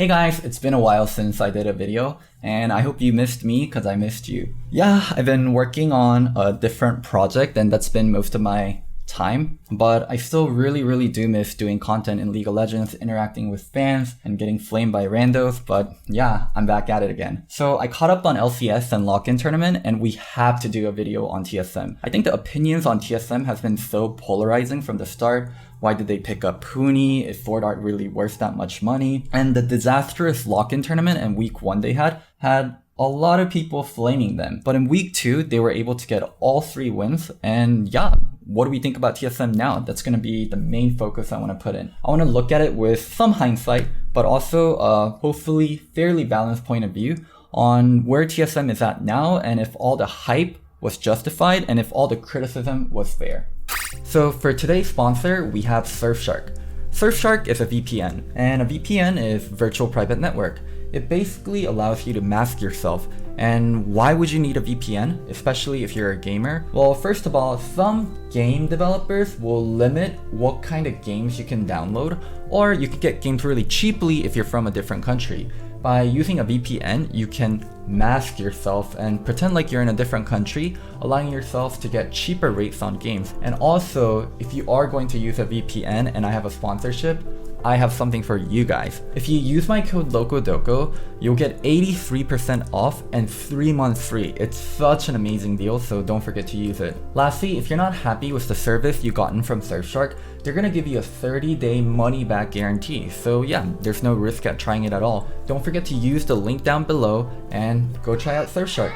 Hey guys, it's been a while since I did a video, and I hope you missed me because I missed you. Yeah, I've been working on a different project and that's been most of my time, but I still really do miss doing content in League of Legends, interacting with fans, and getting flamed by randos, but yeah, I'm back at it again. So I caught up on LCS and lock-in tournament, and we have to do a video on TSM. I think the opinions on TSM has been so polarizing from the start. Why did they pick up Huni? Is SwordArt really worth that much money? And the disastrous lock-in tournament and week 1 they had a lot of people flaming them. But in week 2, they were able to get all 3 wins. And yeah, what do we think about TSM now? That's going to be the main focus I want to put in. I want to look at it with some hindsight, but also hopefully fairly balanced point of view on where TSM is at now and if all the hype was justified and if all the criticism was fair. So for today's sponsor, we have Surfshark. Surfshark is a VPN, and a VPN is virtual private network. It basically allows you to mask yourself. And why would you need a VPN, especially if you're a gamer? Well, first of all, some game developers will limit what kind of games you can download, or you could get games really cheaply if you're from a different country. By using a VPN, you can mask yourself and pretend like you're in a different country, allowing yourself to get cheaper rates on games. And also, if you are going to use a VPN and I have a sponsorship, I have something for you guys. If you use my code Locodoco, you'll get 83% off and 3 months free. It's such an amazing deal, so don't forget to use it. Lastly, if you're not happy with the service you've gotten from Surfshark, they're gonna give you a 30-day money-back guarantee. So yeah, there's no risk at trying it at all. Don't forget to use the link down below and go try out Surfshark.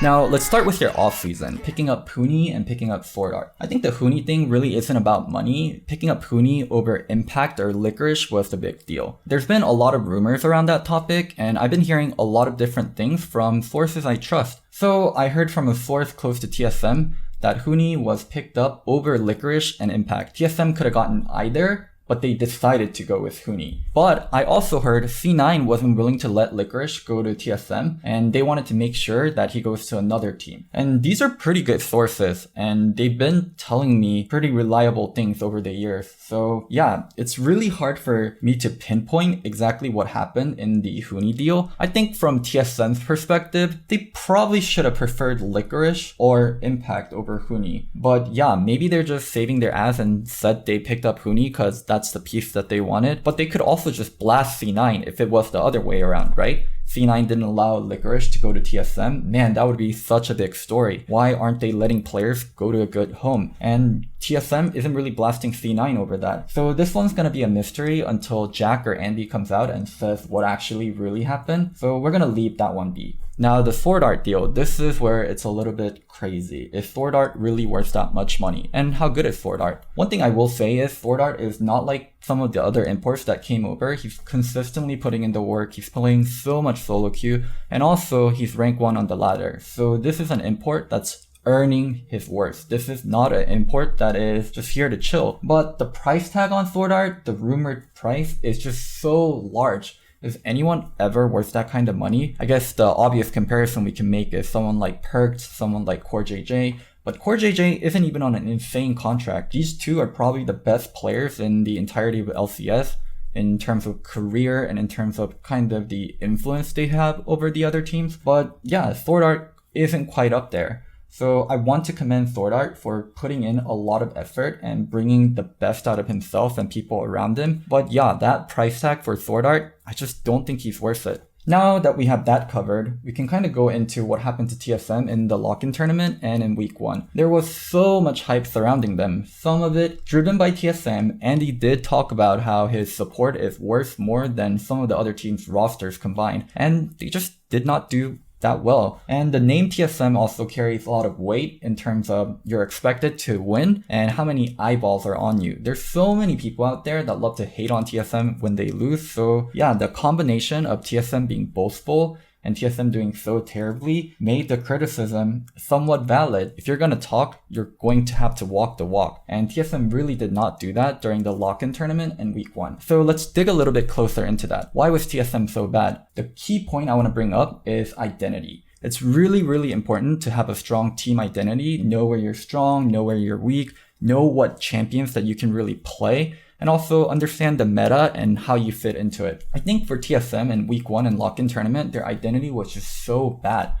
Now, let's start with your offseason, picking up Huni and picking up SwordArt. I think the Huni thing really isn't about money. Picking up Huni over Impact or Licorice was the big deal. There's been a lot of rumors around that topic, and I've been hearing a lot of different things from sources I trust. So I heard from a source close to TSM that Huni was picked up over Licorice and Impact. TSM could have gotten either, but they decided to go with Huni. But I also heard C9 wasn't willing to let Licorice go to TSM, and they wanted to make sure that he goes to another team. And these are pretty good sources, and they've been telling me pretty reliable things over the years. So yeah, it's really hard for me to pinpoint exactly what happened in the Huni deal. I think from TSM's perspective, they probably should have preferred Licorice or Impact over Huni. But yeah, maybe they're just saving their ass and said they picked up Huni because that's the piece that they wanted. But they could also just blast C9 if it was the other way around, right? C9 didn't allow Licorice to go to TSM. Man, that would be such a big story. Why aren't they letting players go to a good home? And TSM isn't really blasting C9 over that. So this one's gonna be a mystery until Jack or Andy comes out and says what actually really happened. So we're gonna leave that one be. Now the SwordArt deal, this is where it's a little bit crazy. Is SwordArt really worth that much money? And how good is SwordArt? One thing I will say is SwordArt is not like some of the other imports that came over. He's consistently putting in the work. He's playing so much solo queue, and also he's rank 1 on the ladder. So this is an import that's earning his worth. This is not an import that is just here to chill. But the price tag on SwordArt, the rumored price, is just so large. Is anyone ever worth that kind of money? I guess the obvious comparison we can make is someone like Perked, someone like CoreJJ. But CoreJJ isn't even on an insane contract. These two are probably the best players in the entirety of LCS in terms of career and in terms of kind of the influence they have over the other teams. But yeah, SwordArt isn't quite up there. So I want to commend SwordArt for putting in a lot of effort and bringing the best out of himself and people around him. But yeah, that price tag for SwordArt, I just don't think he's worth it. Now that we have that covered, we can kind of go into what happened to TSM in the lock-in tournament and in week 1. There was so much hype surrounding them, some of it driven by TSM. Andy did talk about how his support is worth more than some of the other teams' rosters combined, and they just did not do that well. And the name TSM also carries a lot of weight in terms of you're expected to win and how many eyeballs are on you. There's so many people out there that love to hate on TSM when they lose. So yeah, the combination of TSM being boastful and TSM doing so terribly made the criticism somewhat valid. If you're gonna talk, you're going to have to walk the walk. And TSM really did not do that during the lock-in tournament in week 1. So let's dig a little bit closer into that. Why was TSM so bad? The key point I want to bring up is identity. It's really important to have a strong team identity, know where you're strong, know where you're weak, know what champions that you can really play, and also understand the meta and how you fit into it. I think for TSM in week 1 in lock-in tournament, their identity was just so bad.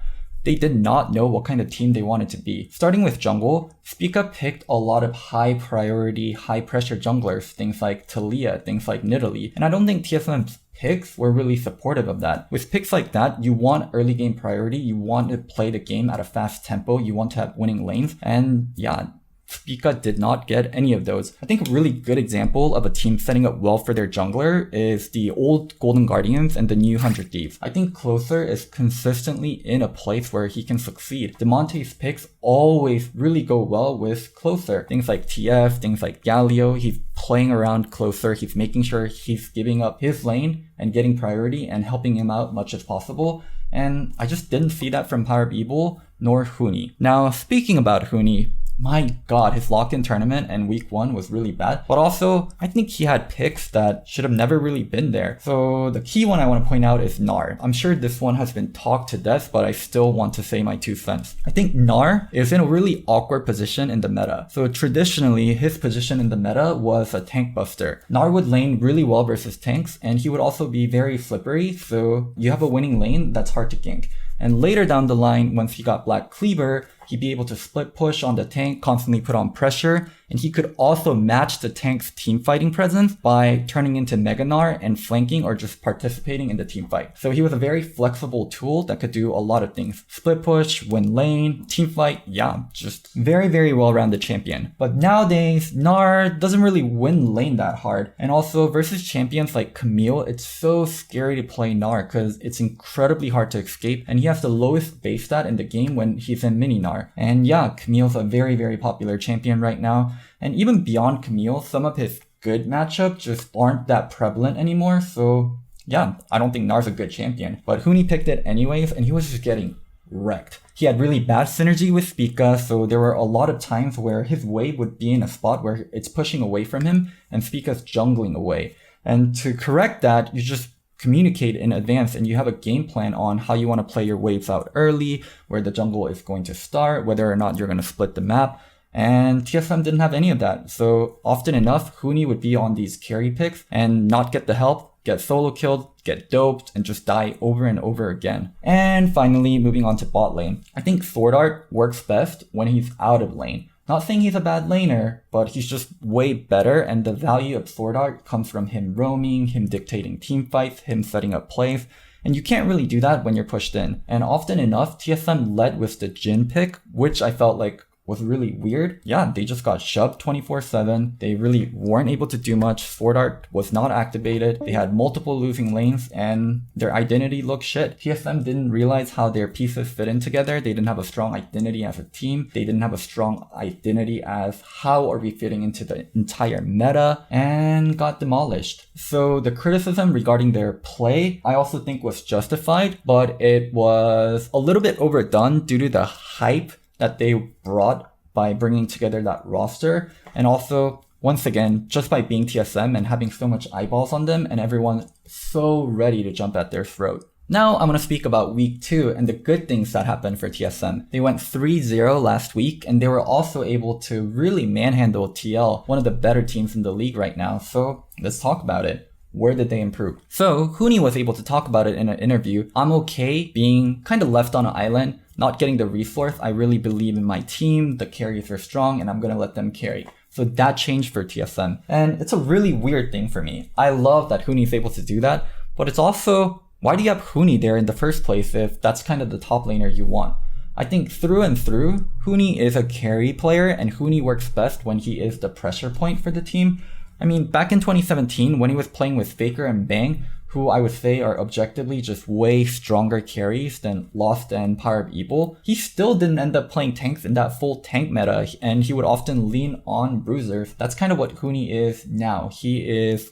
They did not know what kind of team they wanted to be. Starting with jungle, Spica picked a lot of high priority, high pressure junglers, things like Talia, things like Nidalee, and I don't think TSM's picks were really supportive of that. With picks like that, you want early game priority, you want to play the game at a fast tempo, you want to have winning lanes, and yeah, Spica did not get any of those. I think a really good example of a team setting up well for their jungler is the old Golden Guardians and the new 100 Thieves. I think Closer is consistently in a place where he can succeed. Demonte's picks always really go well with Closer. Things like TF, things like Galio, he's playing around Closer, he's making sure he's giving up his lane and getting priority and helping him out much as possible. And I just didn't see that from Power of Evil nor Huni. Now, speaking about Huni, my god, his lock-in tournament and week 1 was really bad. But also, I think he had picks that should have never really been there. So the key one I want to point out is Gnar. I'm sure this one has been talked to death, but I still want to say my 2 cents. I think Gnar is in a really awkward position in the meta. So traditionally, his position in the meta was a tank buster. Gnar would lane really well versus tanks, and he would also be very slippery, so you have a winning lane that's hard to gank. And later down the line, once he got Black Cleaver, he'd be able to split push on the tank, constantly put on pressure, and he could also match the tank's team fighting presence by turning into Mega Gnar and flanking or just participating in the team fight. So he was a very flexible tool that could do a lot of things. Split push, win lane, team fight, yeah, just very, very well-rounded champion. But nowadays, Gnar doesn't really win lane that hard. And also versus champions like Camille, it's so scary to play Gnar because it's incredibly hard to escape, and he has the lowest base stat in the game when he's in mini Gnar. And yeah, Camille's a very, very popular champion right now. And even beyond Camille, some of his good matchups just aren't that prevalent anymore. So yeah, I don't think Gnar's a good champion. But Huni picked it anyways, and he was just getting wrecked. He had really bad synergy with Spica, so there were a lot of times where his wave would be in a spot where it's pushing away from him, and Spica's jungling away. And to correct that, you just communicate in advance and you have a game plan on how you want to play your waves out early, where the jungle is going to start, whether or not you're going to split the map. And TSM didn't have any of that. So often enough, Huni would be on these carry picks and not get the help, get solo killed, get doped, and just die over and over again. And finally, moving on to bot lane. I think SwordArt works best when he's out of lane. Not saying he's a bad laner, but he's just way better, and the value of SwordArt comes from him roaming, him dictating team fights, him setting up plays, and you can't really do that when you're pushed in. And often enough, TSM led with the Jhin pick, which I felt like was really weird. Yeah, they just got shoved 24/7. They really weren't able to do much. SwordArt was not activated. They had multiple losing lanes and their identity looked shit. TSM didn't realize how their pieces fit in together. They didn't have a strong identity as a team. They didn't have a strong identity as how are we fitting into the entire meta, and got demolished. So the criticism regarding their play, I also think was justified, but it was a little bit overdone due to the hype that they brought by bringing together that roster. And also, once again, just by being TSM and having so much eyeballs on them and everyone so ready to jump at their throat. Now I'm going to speak about week 2 and the good things that happened for TSM. They went 3-0 last week, and they were also able to really manhandle TL, one of the better teams in the league right now. So let's talk about it. Where did they improve? So Huni was able to talk about it in an interview. I'm okay being kind of left on an island, not getting the resource. I really believe in my team. The carries are strong and I'm going to let them carry. So that changed for TSM. And it's a really weird thing for me. I love that Huni is able to do that, but it's also, why do you have Huni there in the first place if that's kind of the top laner you want? I think through and through, Huni is a carry player, and Huni works best when he is the pressure point for the team. I mean, back in 2017, when he was playing with Faker and Bang, who I would say are objectively just way stronger carries than Lost and Power of Evil, he still didn't end up playing tanks in that full tank meta, and he would often lean on bruisers. That's kind of what Huni is now. He is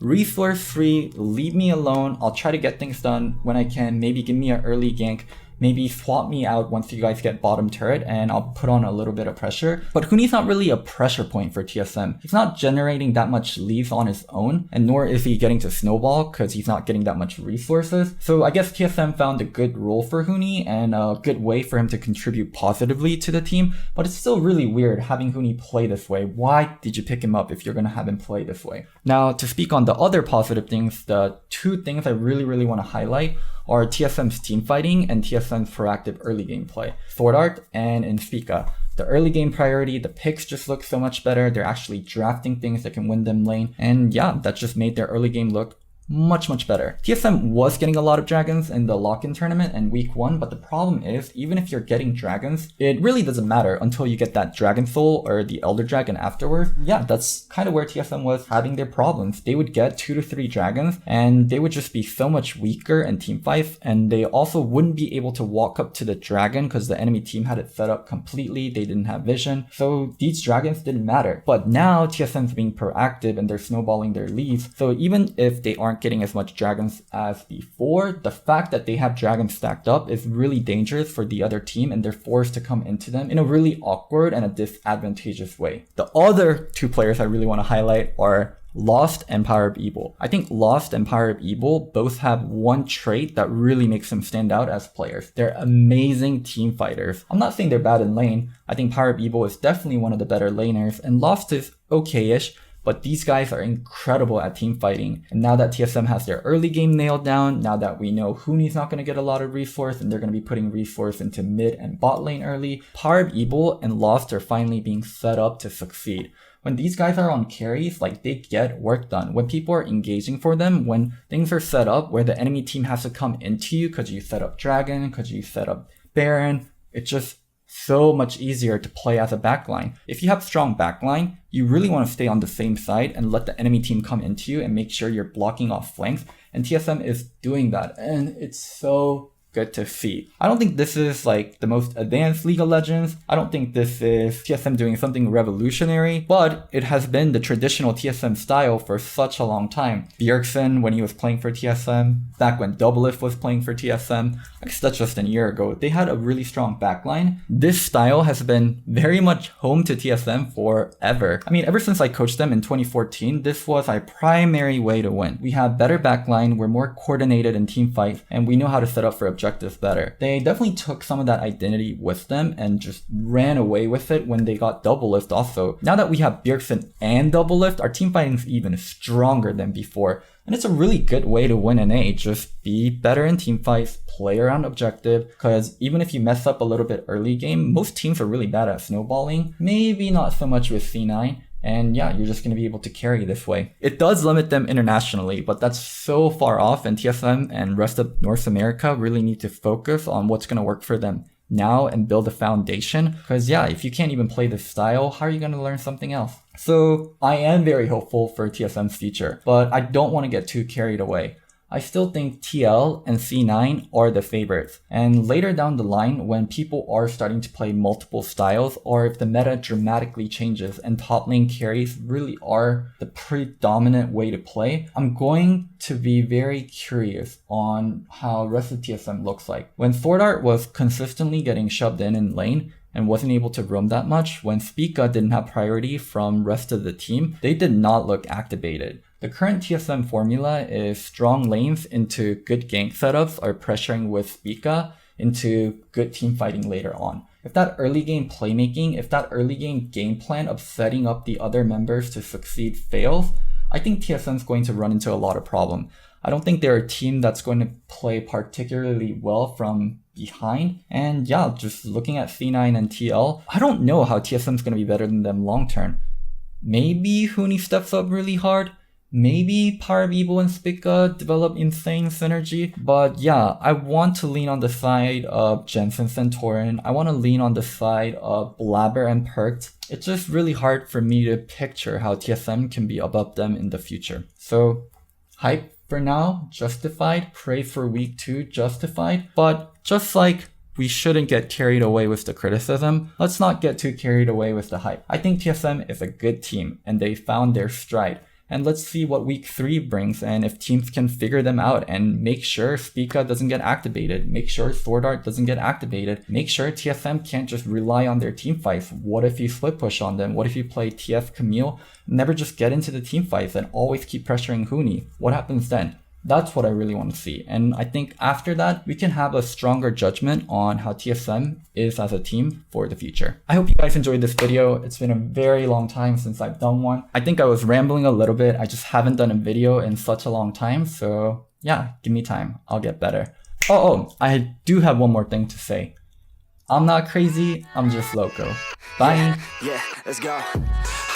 resource free, leave me alone, I'll try to get things done when I can, maybe give me an early gank, maybe swap me out once you guys get bottom turret and I'll put on a little bit of pressure. But Huni's not really a pressure point for TSM. He's not generating that much leaves on his own, and nor is he getting to snowball because he's not getting that much resources. So I guess TSM found a good role for Huni and a good way for him to contribute positively to the team, but it's still really weird having Huni play this way. Why did you pick him up if you're going to have him play this way? Now, to speak on the other positive things, the two things I really want to highlight are TSM's team fighting and TSM's proactive early game play. SwordArt and in Spica. The early game priority, the picks just look so much better. They're actually drafting things that can win them lane. And yeah, that just made their early game look much better. TSM was getting a lot of dragons in the lock-in tournament and week 1, but the problem is, even if you're getting dragons, it really doesn't matter until you get that dragon soul or the elder dragon afterwards. Yeah, that's kind of where TSM was having their problems. They would get 2 to 3 dragons and they would just be so much weaker in team fights, and they also wouldn't be able to walk up to the dragon because the enemy team had it set up completely. They didn't have vision, so these dragons didn't matter. But now TSM's being proactive and they're snowballing their leads, so even if they aren't getting as much dragons as before, the fact that they have dragons stacked up is really dangerous for the other team, and they're forced to come into them in a really awkward and a disadvantageous way. The other 2 players I really want to highlight are Lost and Power Up Evil. I think Lost and Power Up Evil both have one trait that really makes them stand out as players. They're amazing team fighters. I'm not saying they're bad in lane. I think Power Up Evil is definitely one of the better laners, and Lost is okay-ish, but these guys are incredible at team fighting. And now that TSM has their early game nailed down, now that we know Huni's not going to get a lot of resource and they're going to be putting resource into mid and bot lane early, Power Up Evil and Lost are finally being set up to succeed. When these guys are on carries, like, they get work done. When people are engaging for them, when things are set up where the enemy team has to come into you because you set up Dragon, because you set up Baron, it's just so much easier to play as a backline. If you have strong backline, you really want to stay on the same side and let the enemy team come into you and make sure you're blocking off flanks. And TSM is doing that, and it's so good to see. I don't think this is like the most advanced League of Legends. I don't think this is TSM doing something revolutionary, but it has been the traditional TSM style for such a long time. Bjergsen, when he was playing for TSM, back when Doublelift was playing for TSM, I guess that's just a year ago, they had a really strong backline. This style has been very much home to TSM forever. I mean, ever since I coached them in 2014, this was our primary way to win. We have better backline, we're more coordinated in team fights, and we know how to set up for objectives better. They definitely took some of that identity with them and just ran away with it when they got Doublelift also. Now that we have Bjergsen and Doublelift, our team fighting is even stronger than before. And it's a really good way to win an A. Just be better in team fights, play around objective, because even if you mess up a little bit early game, most teams are really bad at snowballing. Maybe not so much with C9. And yeah, you're just going to be able to carry this way. It does limit them internationally, but that's so far off, and TSM and rest of North America really need to focus on what's going to work for them now and build a foundation. Because yeah, if you can't even play this style, how are you going to learn something else? So I am very hopeful for TSM's future, but I don't want to get too carried away. I still think TL and C9 are the favorites. And later down the line, when people are starting to play multiple styles, or if the meta dramatically changes and top lane carries really are the predominant way to play, I'm going to be very curious on how rest of TSM looks like. When SwordArt was consistently getting shoved in lane, and wasn't able to roam that much, when Spica didn't have priority from rest of the team, they did not look activated. The current TSM formula is strong lanes into good gank setups or pressuring with Spica into good team fighting later on. If that early game playmaking, if that early game plan of setting up the other members to succeed fails, I think TSM is going to run into a lot of problem. I don't think they're a team that's going to play particularly well from behind. And yeah, just looking at C9 and TL, I don't know how TSM is going to be better than them long term. Maybe Huni steps up really hard. Maybe Power of Evil and Spica develop insane synergy. But yeah, I want to lean on the side of Jensen Centauran. I want to lean on the side of Blabber and Perked. It's just really hard for me to picture how TSM can be above them in the future. So, hype for now, justified. Praise for week 2, justified. But just like we shouldn't get carried away with the criticism, let's not get too carried away with the hype. I think TSM is a good team and they found their stride. And let's see what week 3 brings and if teams can figure them out and make sure Spica doesn't get activated, make sure SwordArt doesn't get activated, make sure TSM can't just rely on their team fights. What if you split push on them? What if you play TF Camille? Never just get into the team fights and always keep pressuring Huni. What happens then? That's what I really want to see. And I think after that, we can have a stronger judgment on how TSM is as a team for the future. I hope you guys enjoyed this video. It's been a very long time since I've done one. I think I was rambling a little bit. I just haven't done a video in such a long time. So yeah, give me time. I'll get better. Oh, I do have one more thing to say. I'm not crazy. I'm just loco. Bye. Yeah, let's go.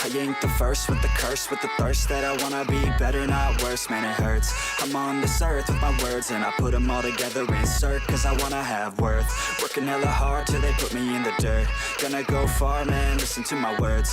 I ain't the first with the curse, with the thirst that I wanna be better, not worse, man it hurts. I'm on this earth with my words and I put them all together, insert, cause I wanna have worth. Working hella hard till they put me in the dirt. Gonna go far, man, listen to my words.